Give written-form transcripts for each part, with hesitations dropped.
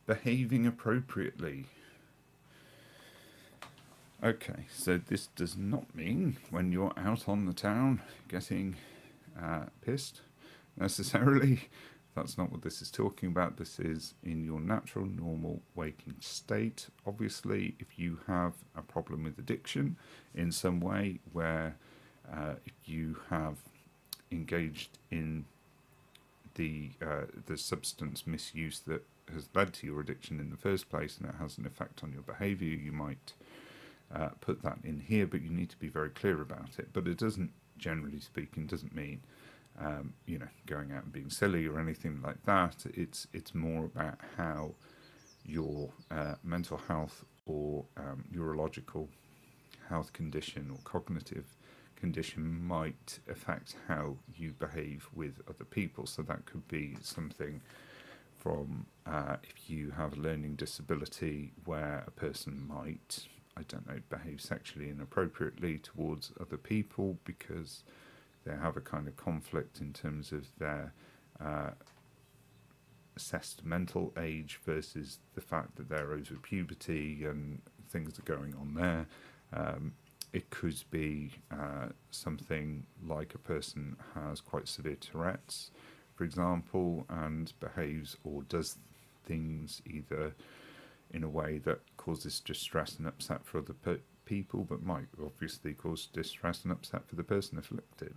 behaving appropriately. Okay, so this does not mean when you're out on the town getting pissed necessarily. That's not what this is talking about. This is in your natural, normal waking state. Obviously, if you have a problem with addiction in some way, where if you have engaged in the substance misuse that has led to your addiction in the first place, and it has an effect on your behaviour, you might put that in here, but you need to be very clear about it. But it doesn't, generally speaking, doesn't mean going out and being silly or anything like that. It's more about how your mental health or neurological health condition or cognitive condition might affect how you behave with other people. So that could be something from if you have a learning disability where a person might, behave sexually inappropriately towards other people because they have a kind of conflict in terms of their assessed mental age versus the fact that they're over puberty and things are going on there. It could be something like a person has quite severe Tourette's, for example, and behaves or does things either in a way that causes distress and upset for other people, but might obviously cause distress and upset for the person afflicted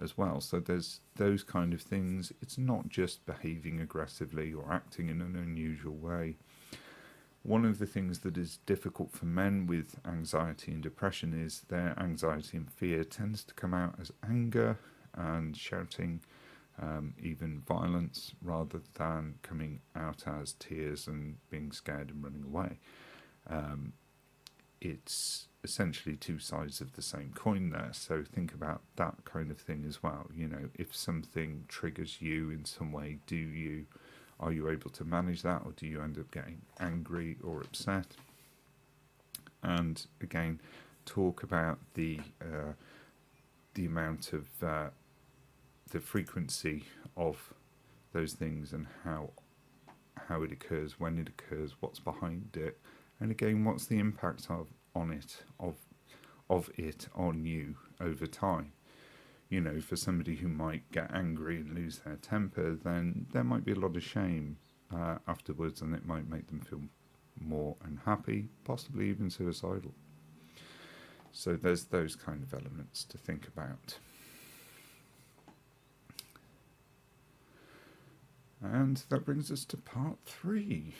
as well. So there's those kind of things. It's not just behaving aggressively or acting in an unusual way. One of the things that is difficult for men with anxiety and depression is their anxiety and fear tends to come out as anger and shouting, even violence, rather than coming out as tears and being scared and running away. It's essentially two sides of the same coin there. So think about that kind of thing as well. If something triggers you in some way, are you able to manage that, or do you end up getting angry or upset? And again, talk about the amount of the frequency of those things and how it occurs, when it occurs, what's behind it, and again, what's the impact of it on you over time. For somebody who might get angry and lose their temper, then there might be a lot of shame afterwards, and it might make them feel more unhappy, possibly even suicidal. So there's those kind of elements to think about. And that brings us to part 3.